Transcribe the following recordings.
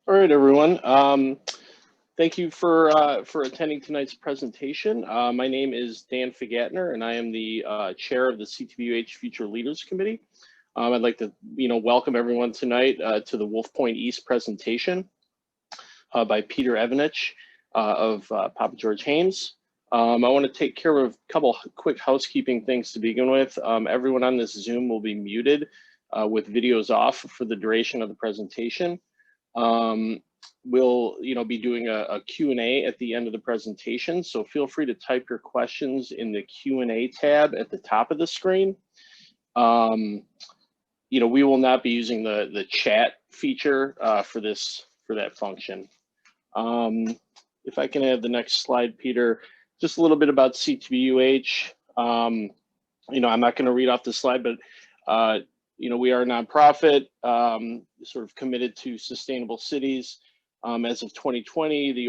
All right, everyone. Thank you for attending tonight's presentation. My name is Dan Figatner, and I am the chair of the CTBUH Future Leaders Committee. I'd like to, welcome everyone tonight to the Wolf Point East presentation by Peter Evanich of Pappageorge Haymes. I want to take care of a couple quick housekeeping things to begin with. Everyone on this Zoom will be muted with videos off for the duration of the presentation. We'll be doing a Q&A at the end of the presentation, so feel free to type your questions in the Q&A tab at the top of the screen. We will not be using the chat feature for that function. If I can have the next slide, Peter, just a little bit about CTBUH. I'm not going to read off the slide, but we are a nonprofit, sort of committed to sustainable cities. As of 2020, the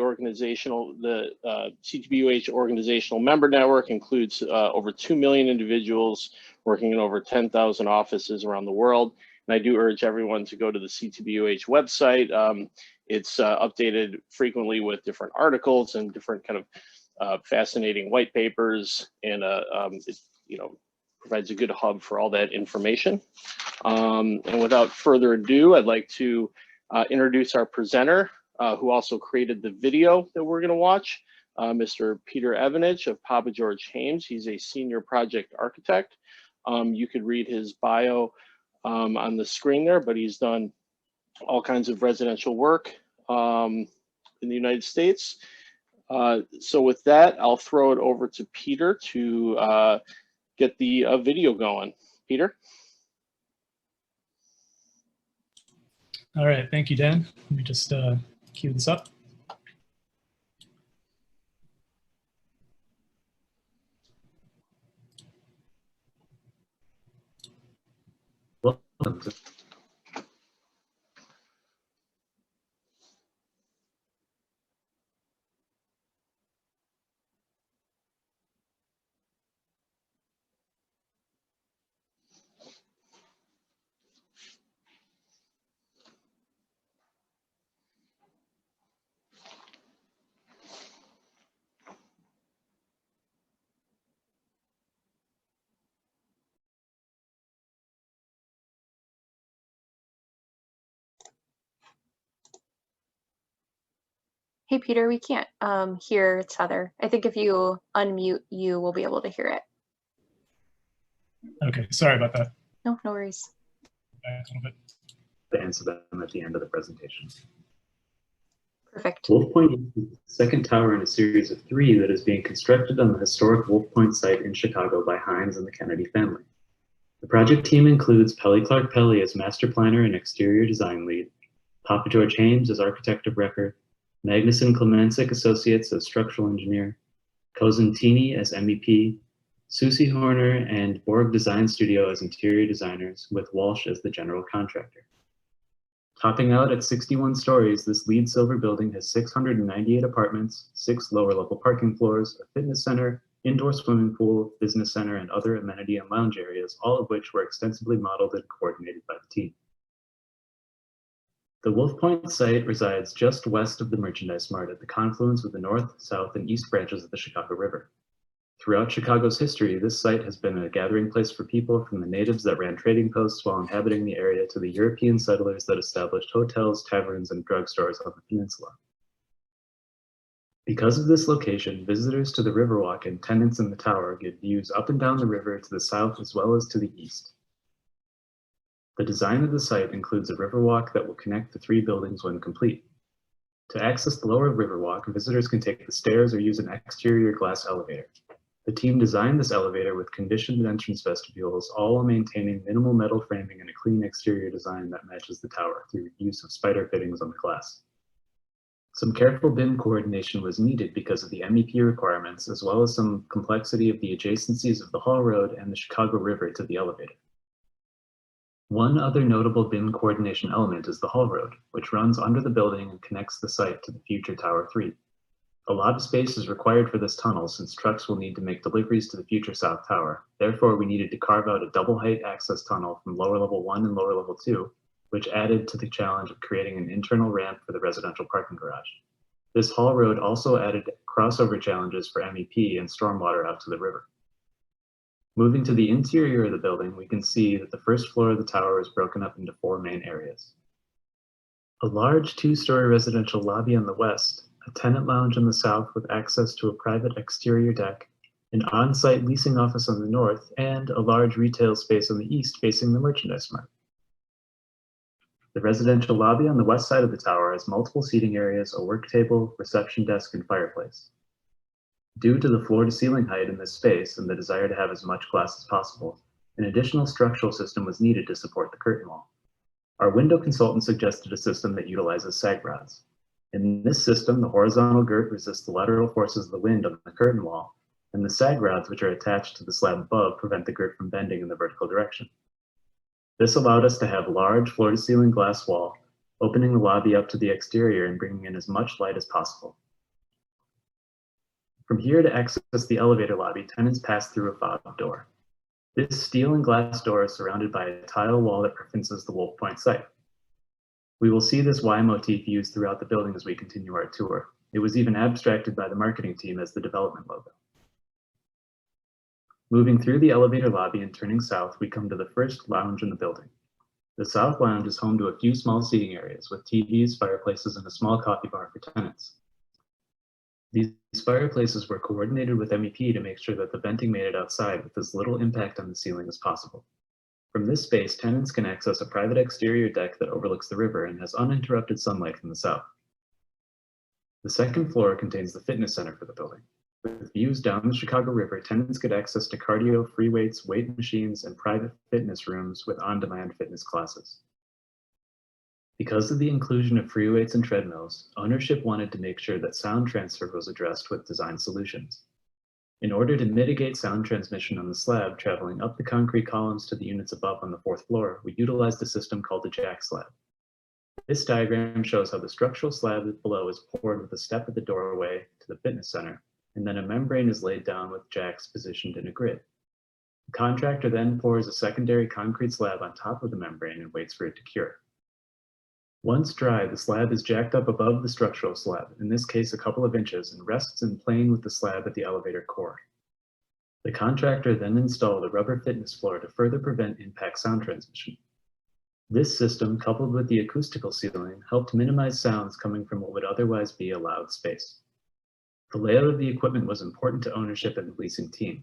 CTBUH organizational member network includes over 2 million individuals working in over 10,000 offices around the world. And I do urge everyone to go to the CTBUH website. It's updated frequently with different articles and different kind of fascinating white papers, and it provides a good hub for all that information. And without further ado, I'd like to introduce our presenter, who also created the video that we're going to watch, Mr. Peter Evanich of Pappageorge Haymes. He's a senior project architect. You could read his bio on the screen there, but he's done all kinds of residential work in the United States. So with that, I'll throw it over to Peter to get the video going. Peter? All right, thank you, Dan. Let me just cue this up. Welcome to Hey, Peter, we can't hear each other. I think if you unmute, you will be able to hear it. Okay, sorry about that. No worries. to answer them at the end of the presentation. Perfect. Wolf Point is the second tower in a series of 3 that is being constructed on the historic Wolf Point site in Chicago by Haymes and the Kennedy family. The project team includes Pelly Clark Pelly as master planner and exterior design lead, Pappageorge Haymes as architect of record, Magnuson Klemensic Associates as structural engineer, Cosentini as MEP, Susie Horner and Borg Design Studio as interior designers, with Walsh as the general contractor. Topping out at 61 stories, this LEED Silver building has 698 apartments, 6 lower-level parking floors, a fitness center, indoor swimming pool, business center, and other amenity and lounge areas, all of which were extensively modeled and coordinated by the team. The Wolf Point site resides just west of the Merchandise Mart at the confluence of the north, south, and east branches of the Chicago River. Throughout Chicago's history, this site has been a gathering place for people from the natives that ran trading posts while inhabiting the area to the European settlers that established hotels, taverns, and drugstores on the peninsula. Because of this location, visitors to the Riverwalk and tenants in the tower get views up and down the river to the south as well as to the east. The design of the site includes a Riverwalk that will connect the 3 buildings when complete. To access the lower Riverwalk, visitors can take the stairs or use an exterior glass elevator. The team designed this elevator with conditioned entrance vestibules, all while maintaining minimal metal framing and a clean exterior design that matches the tower through use of spider fittings on the glass. Some careful BIM coordination was needed because of the MEP requirements, as well as some complexity of the adjacencies of the Hall Road and the Chicago River to the elevator. One other notable BIM coordination element is the Hall Road, which runs under the building and connects the site to the future Tower 3. A lot of space is required for this tunnel since trucks will need to make deliveries to the future South Tower. Therefore, we needed to carve out a double height access tunnel from lower level 1 and lower level 2, which added to the challenge of creating an internal ramp for the residential parking garage. This haul road also added crossover challenges for MEP and stormwater out to the river. Moving to the interior of the building, we can see that the first floor of the tower is broken up into 4 main areas. A large 2-story residential lobby on the west, a tenant lounge on the south with access to a private exterior deck, an on-site leasing office on the north, and a large retail space on the east facing the merchandise mart. The residential lobby on the west side of the tower has multiple seating areas, a work table, reception desk, and fireplace. Due to the floor-to-ceiling height in this space and the desire to have as much glass as possible, an additional structural system was needed to support the curtain wall. Our window consultant suggested a system that utilizes sag rods. In this system, the horizontal girt resists the lateral forces of the wind on the curtain wall, and the sag rods, which are attached to the slab above, prevent the girt from bending in the vertical direction. This allowed us to have large floor-to-ceiling glass wall, opening the lobby up to the exterior and bringing in as much light as possible. From here to access the elevator lobby, tenants pass through a fob door. This steel and glass door is surrounded by a tile wall that references the Wolf Point site. We will see this Y motif used throughout the building as we continue our tour. It was even abstracted by the marketing team as the development logo. Moving through the elevator lobby and turning south, we come to the first lounge in the building. The South Lounge is home to a few small seating areas with TVs, fireplaces, and a small coffee bar for tenants. These fireplaces were coordinated with MEP to make sure that the venting made it outside with as little impact on the ceiling as possible. From this space, tenants can access a private exterior deck that overlooks the river and has uninterrupted sunlight from the south. The second floor contains the fitness center for the building. With views down the Chicago River, tenants get access to cardio, free weights, weight machines, and private fitness rooms with on-demand fitness classes. Because of the inclusion of free weights and treadmills, ownership wanted to make sure that sound transfer was addressed with design solutions. In order to mitigate sound transmission on the slab traveling up the concrete columns to the units above on the 4th floor, we utilized a system called the jack slab. This diagram shows how the structural slab below is poured with a step at the doorway to the fitness center, and then a membrane is laid down with jacks positioned in a grid. The contractor then pours a secondary concrete slab on top of the membrane and waits for it to cure. Once dry, the slab is jacked up above the structural slab, in this case a couple of inches, and rests in plane with the slab at the elevator core. The contractor then installed a rubber fitness floor to further prevent impact sound transmission. This system, coupled with the acoustical ceiling, helped minimize sounds coming from what would otherwise be a loud space. The layout of the equipment was important to ownership and the leasing team.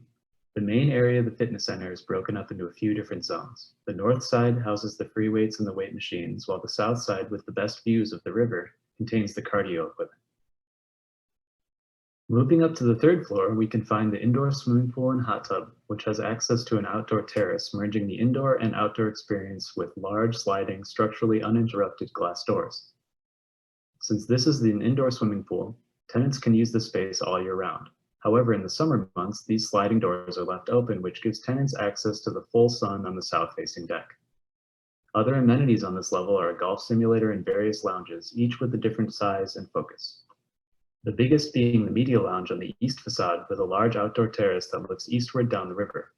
The main area of the fitness center is broken up into a few different zones. The north side houses the free weights and the weight machines, while the south side, with the best views of the river, contains the cardio equipment. Moving up to the 3rd floor, we can find the indoor swimming pool and hot tub, which has access to an outdoor terrace, merging the indoor and outdoor experience with large, sliding, structurally uninterrupted glass doors. Since this is an indoor swimming pool, tenants can use the space all year round. However, in the summer months, these sliding doors are left open, which gives tenants access to the full sun on the south-facing deck. Other amenities on this level are a golf simulator and various lounges, each with a different size and focus. The biggest being the media lounge on the east facade with a large outdoor terrace that looks eastward down the river.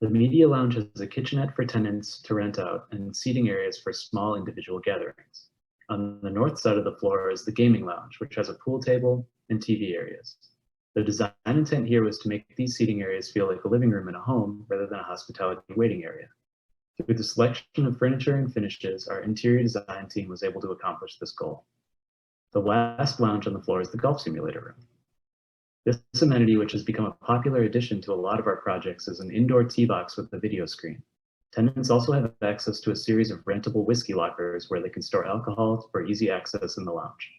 The media lounge has a kitchenette for tenants to rent out and seating areas for small individual gatherings. On the north side of the floor is the gaming lounge, which has a pool table and TV areas. The design intent here was to make these seating areas feel like a living room in a home rather than a hospitality waiting area. Through the selection of furniture and finishes, our interior design team was able to accomplish this goal. The last lounge on the floor is the golf simulator room. This amenity, which has become a popular addition to a lot of our projects, is an indoor tee box with a video screen. Tenants also have access to a series of rentable whiskey lockers where they can store alcohol for easy access in the lounge.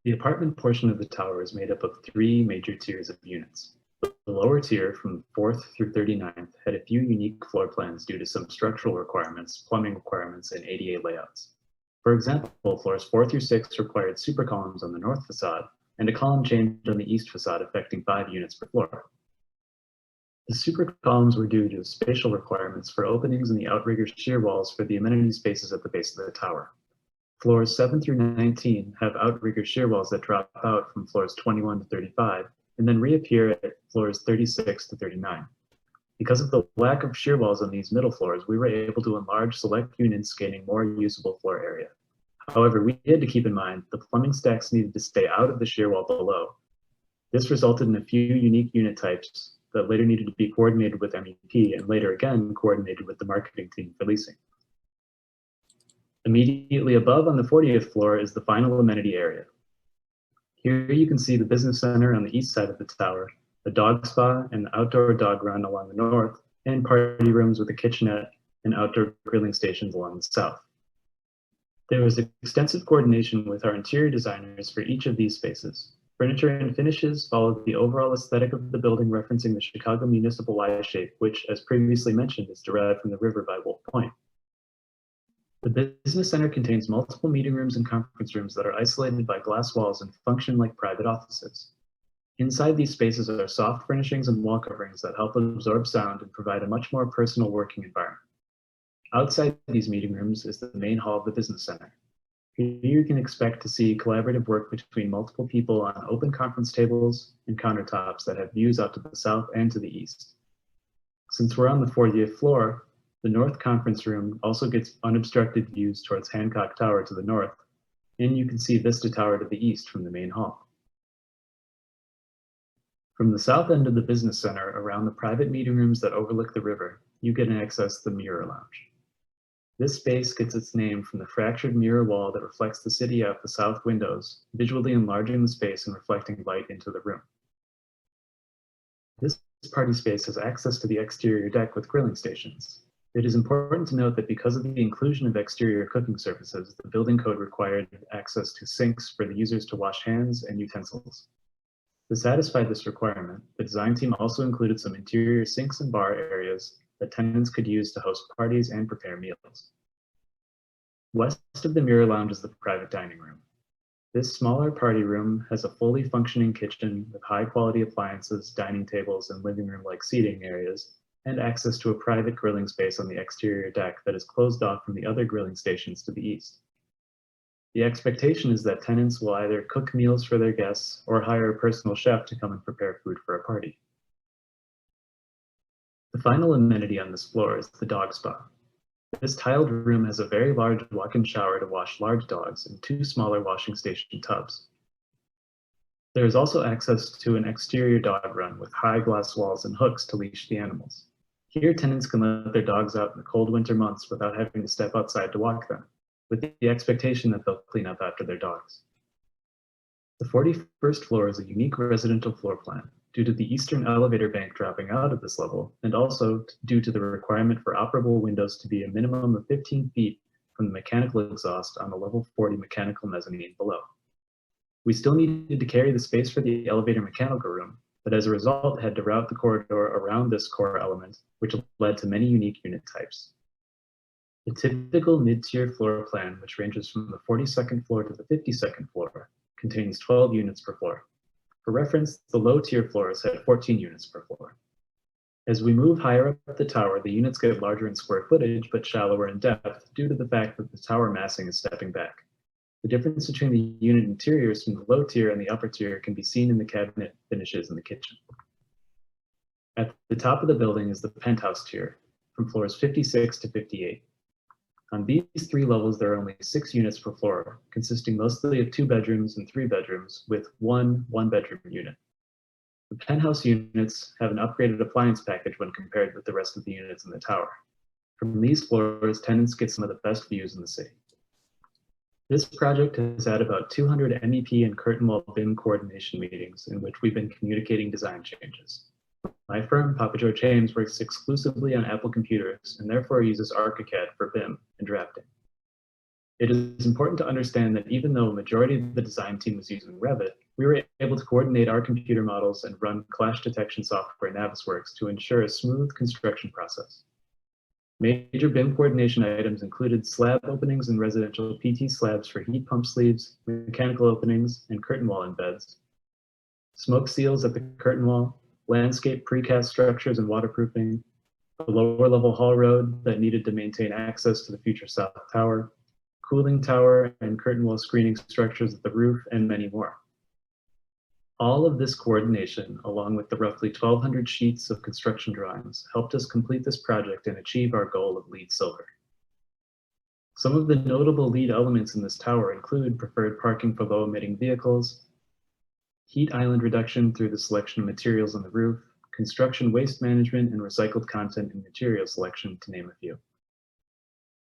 The apartment portion of the tower is made up of 3 major tiers of units. The lower tier, from 4th through 39th, had a few unique floor plans due to some structural requirements, plumbing requirements, and ADA layouts. For example, floors 4 through 6 required super columns on the north facade and a column change on the east facade affecting 5 units per floor. The super columns were due to spatial requirements for openings in the outrigger shear walls for the amenity spaces at the base of the tower. Floors 7 through 19 have outrigger shear walls that drop out from floors 21 to 35 and then reappear at floors 36 to 39. Because of the lack of shear walls on these middle floors, we were able to enlarge select units, gaining more usable floor area. However, we had to keep in mind the plumbing stacks needed to stay out of the shear wall below. This resulted in a few unique unit types that later needed to be coordinated with MEP and later again coordinated with the marketing team for leasing. Immediately above on the 40th floor is the final amenity area. Here you can see the business center on the east side of the tower, the dog spa and the outdoor dog run along the north, and party rooms with a kitchenette and outdoor grilling stations along the south. There was extensive coordination with our interior designers for each of these spaces. Furniture and finishes followed the overall aesthetic of the building, referencing the Chicago municipal Y shape, which, as previously mentioned, is derived from the river by Wolf Point. The business center contains multiple meeting rooms and conference rooms that are isolated by glass walls and function like private offices. Inside these spaces are soft furnishings and wall coverings that help absorb sound and provide a much more personal working environment. Outside these meeting rooms is the main hall of the business center. Here you can expect to see collaborative work between multiple people on open conference tables and countertops that have views out to the south and to the east. Since we're on the 40th floor, the North Conference Room also gets unobstructed views towards Hancock Tower to the north, and you can see Vista Tower to the east from the main hall. From the south end of the business center, around the private meeting rooms that overlook the river, you can access the Mirror Lounge. This space gets its name from the fractured mirror wall that reflects the city out the south windows, visually enlarging the space and reflecting light into the room. This party space has access to the exterior deck with grilling stations. It is important to note that because of the inclusion of exterior cooking surfaces, the building code required access to sinks for the users to wash hands and utensils. To satisfy this requirement, the design team also included some interior sinks and bar areas that tenants could use to host parties and prepare meals. West of the Mirror Lounge is the private dining room. This smaller party room has a fully functioning kitchen with high-quality appliances, dining tables, and living room-like seating areas, and access to a private grilling space on the exterior deck that is closed off from the other grilling stations to the east. The expectation is that tenants will either cook meals for their guests or hire a personal chef to come and prepare food for a party. The final amenity on this floor is the dog spa. This tiled room has a very large walk-in shower to wash large dogs and 2 smaller washing station tubs. There is also access to an exterior dog run with high glass walls and hooks to leash the animals. Here, tenants can let their dogs out in the cold winter months without having to step outside to walk them, with the expectation that they'll clean up after their dogs. The 41st floor is a unique residential floor plan due to the eastern elevator bank dropping out of this level, and also due to the requirement for operable windows to be a minimum of 15 feet from the mechanical exhaust on the level 40 mechanical mezzanine below. We still needed to carry the space for the elevator mechanical room, but as a result had to route the corridor around this core element, which led to many unique unit types. The typical mid-tier floor plan, which ranges from the 42nd floor to the 52nd floor, contains 12 units per floor. For reference, the low-tier floors had 14 units per floor. As we move higher up the tower, the units get larger in square footage, but shallower in depth due to the fact that the tower massing is stepping back. The difference between the unit interiors from the low tier and the upper tier can be seen in the cabinet finishes in the kitchen. At the top of the building is the penthouse tier, from floors 56 to 58. On these 3 levels, there are only 6 units per floor, consisting mostly of 2 bedrooms and 3 bedrooms, with one one-bedroom unit. The penthouse units have an upgraded appliance package when compared with the rest of the units in the tower. From these floors, tenants get some of the best views in the city. This project has had about 200 MEP and curtain wall BIM coordination meetings in which we've been communicating design changes. My firm, Pappageorge Haymes, works exclusively on Apple computers and therefore uses ArchiCAD for BIM and drafting. It is important to understand that even though a majority of the design team was using Revit, we were able to coordinate our computer models and run clash detection software Navisworks to ensure a smooth construction process. Major BIM coordination items included slab openings and residential PT slabs for heat pump sleeves, mechanical openings, and curtain wall embeds, smoke seals at the curtain wall, landscape precast structures and waterproofing, a lower level hall road that needed to maintain access to the future south tower, cooling tower and curtain wall screening structures at the roof, and many more. All of this coordination, along with the roughly 1,200 sheets of construction drawings, helped us complete this project and achieve our goal of LEED Silver. Some of the notable LEED elements in this tower include preferred parking for low-emitting vehicles, heat island reduction through the selection of materials on the roof, construction waste management, and recycled content and material selection, to name a few.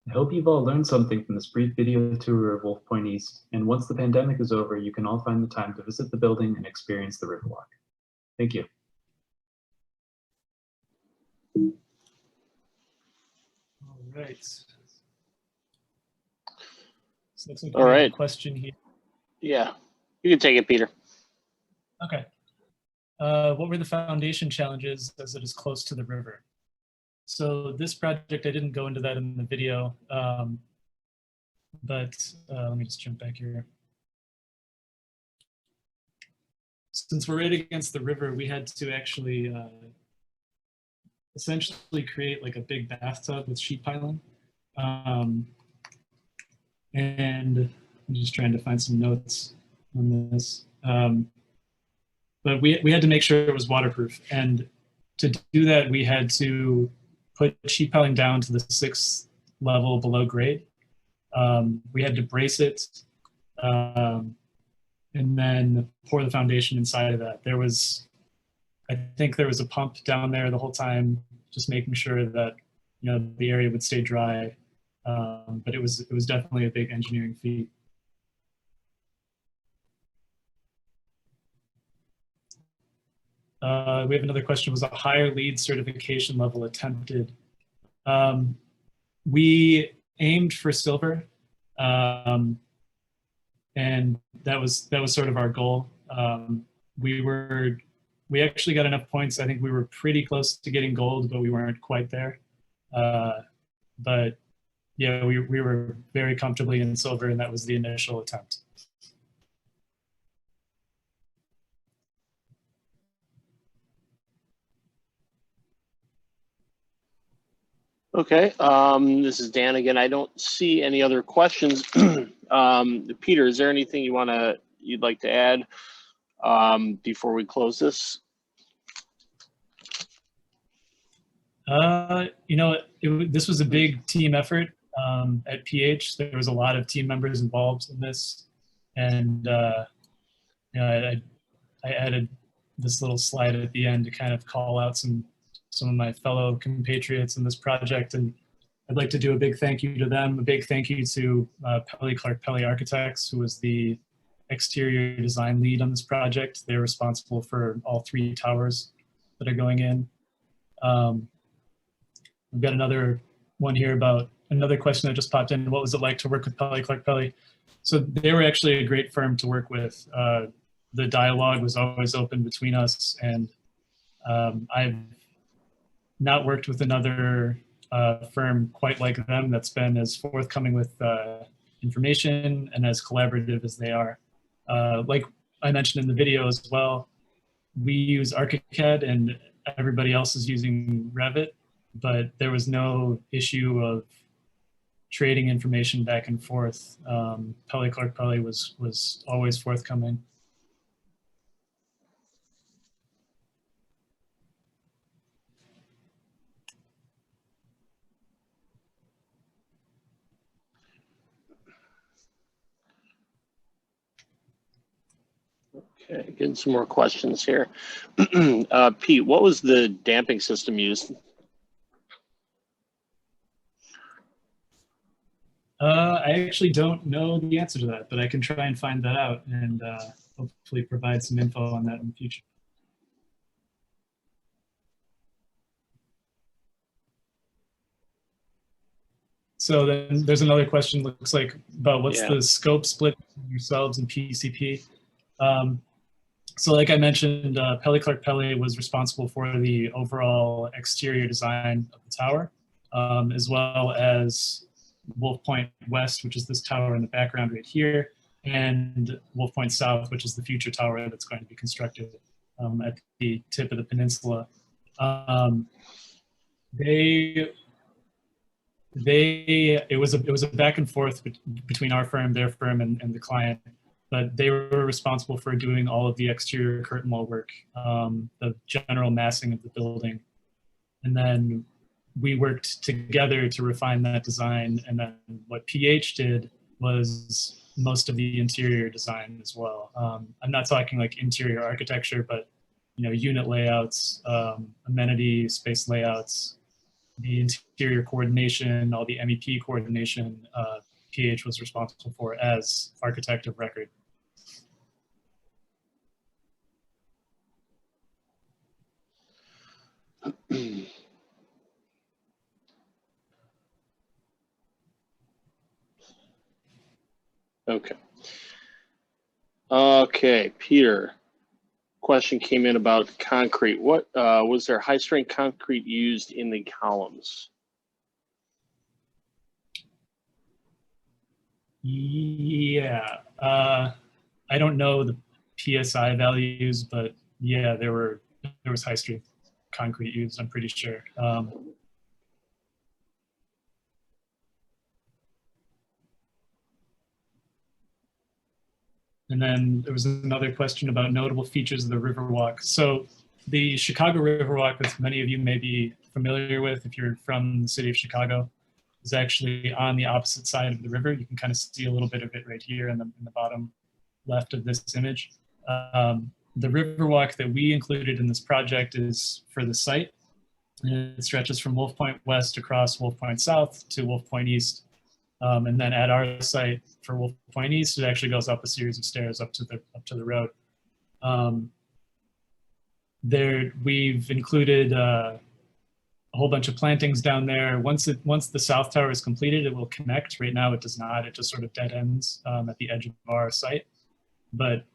I hope you've all learned something from this brief video tour of Wolf Point East, and once the pandemic is over, you can all find the time to visit the building and experience the Riverwalk. Thank you. All right. So looks like All we have right. a question here. Yeah, you can take it, Peter. Okay. What were the foundation challenges as it is close to the river? So this project, I didn't go into that in the video, but let me just jump back here. Since we're right against the river, we had to actually essentially create like a big bathtub with sheet piling. And I'm just trying to find some notes on this. But we had to make sure it was waterproof. And to do that, we had to put sheet piling down to the 6th level below grade. We had to brace it and then pour the foundation inside of that. I think there was a pump down there the whole time, just making sure that, you know, the area would stay dry. But it was definitely a big engineering feat. We have another question. Was a higher LEED certification level attempted? We aimed for silver, and that was sort of our goal. We actually got enough points. I think we were pretty close to getting gold, but we weren't quite there. But yeah, we were very comfortably in silver, and that was the initial attempt. Okay, this is Dan again. I don't see any other questions. Peter, is there anything you'd like to add before we close this? You know, this was a big team effort at PH. There was a lot of team members involved in this, and you know, I added this little slide at the end to kind of call out some of my fellow compatriots in this project, and I'd like to do a big thank you to them. A big thank you to Pelly Clark Pelly Architects, who was the exterior design lead on this project. They're responsible for all 3 towers that are going in. We've got another one here about another question that just popped in. What was it like to work with Pelly Clark Pelly? So they were actually a great firm to work with. The dialogue was always open between us, and I've not worked with another firm quite like them that's been as forthcoming with information and as collaborative as they are. Like I mentioned in the video as well, we use ArchiCAD and everybody else is using Revit, but there was no issue of trading information back and forth. Pelly Clark Pelly was always forthcoming. Okay, getting some more questions here. Pete, what was the damping system used? I actually don't know the answer to that, but I can try and find that out and hopefully provide some info on that in the future. So then there's another question, looks like, about what's the scope split between yourselves and PCP. So like I mentioned, Pelly Clark Pelly was responsible for the overall exterior design of the tower, as well as Wolf Point West, which is this tower in the background right here, and Wolf Point South, which is the future tower that's going to be constructed at the tip of the peninsula. It was a back and forth between our firm, their firm, and the client. but they were responsible for doing all of the exterior curtain wall work, the general massing of the building. And then we worked together to refine that design. And then what PH did was most of the interior design as well. I'm not talking like interior architecture, but unit layouts, amenity space layouts, the interior coordination, all the MEP coordination, PH was responsible for as architect of record. Okay. Okay, Peter. Question came in about concrete. What was there high strength concrete used in the columns? Yeah, I don't know the PSI values, but yeah, there was high strength concrete used, I'm pretty sure. And then there was another question about notable features of the Riverwalk. So the Chicago Riverwalk, which many of you may be familiar with if you're from the city of Chicago, is actually on the opposite side of the river. You can kind of see a little bit of it right here in the bottom left of this image. The Riverwalk that we included in this project is for the site. And it stretches from Wolf Point West across Wolf Point South to Wolf Point East. And then at our site for Wolf Point East, it actually goes up a series of stairs up to the road. There, we've included a whole bunch of plantings down there. Once the south tower is completed, it will connect. Right now, it does not. It just sort of dead ends at the edge of our site. But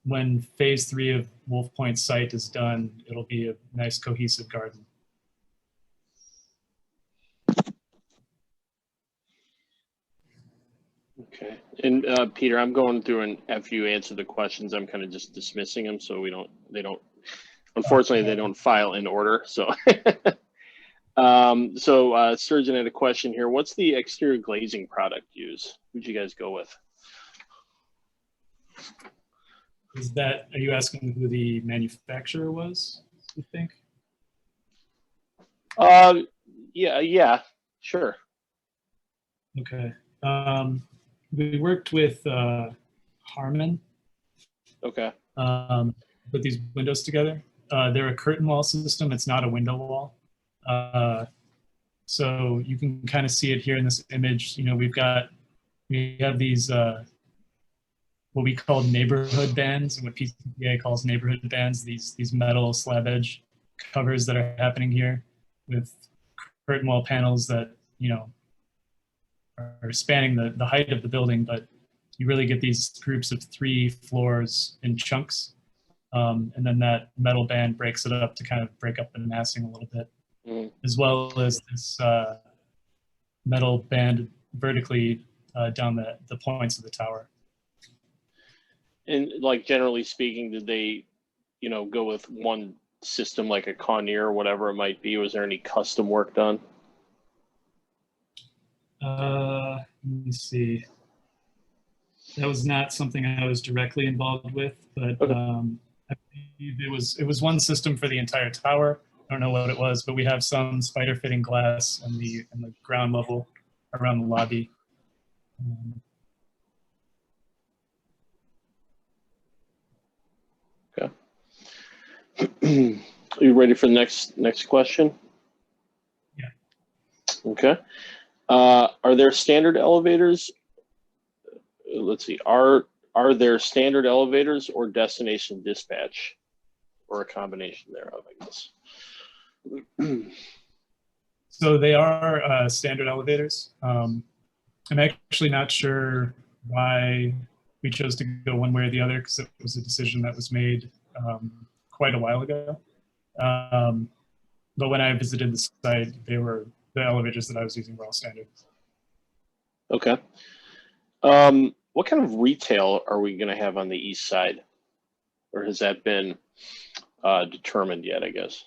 when phase 3 of Wolf Point site is done, it'll be a nice cohesive garden. Okay, and Peter, I'm going through, and after you answer the questions, I'm kind of just dismissing them, so unfortunately, they don't file in order. So, Surgeon had a question here. What's the exterior glazing product used? Who'd you guys go with? Are you asking who the manufacturer was, you think? Yeah, sure. Okay. We worked with Harman. Okay. Put these windows together. They're a curtain wall system. It's not a window wall. So you can kind of see it here in this image. We have these what we call neighborhood bands, and what PCBA calls neighborhood bands. These metal slab edge covers that are happening here with curtain wall panels that are spanning the height of the building, but you really get these groups of 3 floors in chunks. And then that metal band breaks it up to kind of break up the massing a little bit, as well as this metal band vertically down the points of the tower. And like generally speaking, did they, go with one system like a Conair or whatever it might be? Was there any custom work done? Let me see. That was not something I was directly involved with, but okay. I believe it was one system for the entire tower. I don't know what it was, but we have some spider fitting glass in the ground level around the lobby. Okay. Are you ready for the next question? Yeah. Okay. Are there standard elevators? Let's see. Are there standard elevators or destination dispatch, or a combination thereof, I guess? So they are standard elevators. I'm actually not sure why we chose to go one way or the other, because it was a decision that was made quite a while ago. But when I visited the site, the elevators that I was using were all standard. Okay. What kind of retail are we going to have on the east side? Or has that been determined yet, I guess?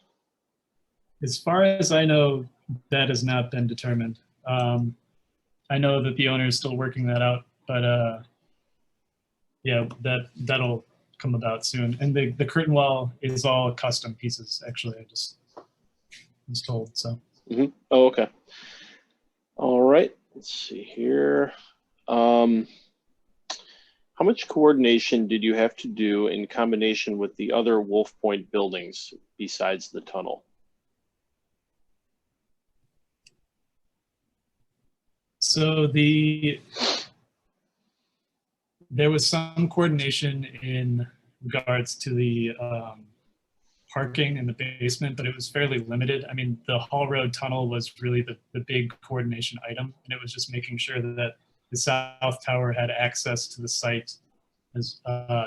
As far as I know, that has not been determined. I know that the owner is still working that out, but yeah, that'll come about soon. And the curtain wall is all custom pieces, actually. I just was told, so. Mm-hmm. Oh, okay. All right, let's see here. How much coordination did you have to do in combination with the other Wolf Point buildings besides the tunnel? So there was some coordination in regards to the parking in the basement, but it was fairly limited. I mean, the Hall Road tunnel was really the big coordination item, and it was just making sure that the South Tower had access to the site as,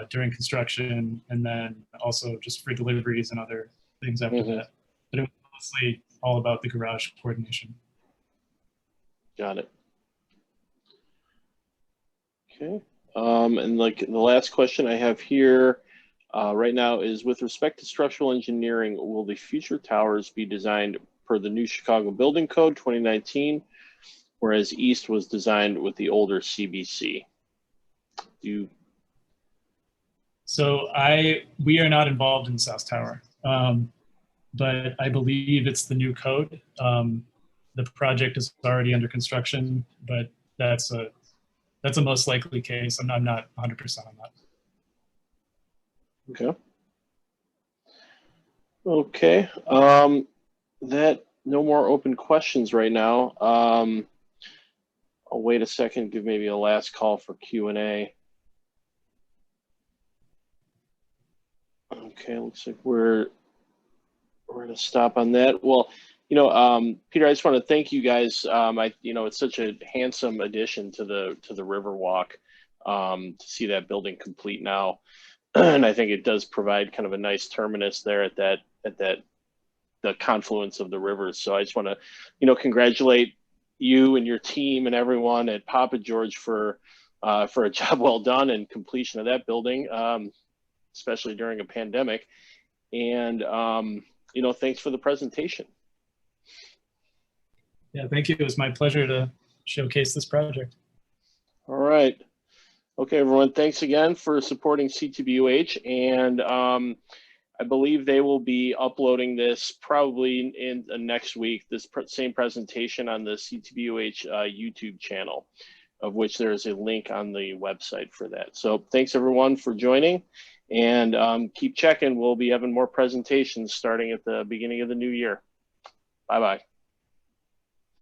during construction, and then also just for deliveries and other things after that. But it was mostly all about the garage coordination. Got it. Okay. And like the last question I have here right now is, with respect to structural engineering, will the future towers be designed per the new Chicago Building Code 2019, whereas East was designed with the older CBC? So we are not involved in South Tower, but I believe it's the new code. The project is already under construction, but that's a most likely case. I'm not 100% on that. Okay. Okay. That no more open questions right now. I'll wait a second, give maybe a last call for Q&A. Okay, looks like we're going to stop on that. Well, Peter, I just want to thank you guys. It's such a handsome addition to the Riverwalk to see that building complete now. And I think it does provide kind of a nice terminus there at the confluence of the rivers. So I just want to, congratulate you and your team and everyone at Pappageorge for a job well done and completion of that building, especially during a pandemic. And thanks for the presentation. Yeah, thank you. It was my pleasure to showcase this project. All right. Okay, everyone, thanks again for supporting CTBUH. And I believe they will be uploading this probably in next week, this same presentation on the CTBUH YouTube channel, of which there is a link on the website for that. So thanks everyone for joining, and keep checking. We'll be having more presentations starting at the beginning of the new year. Bye-bye.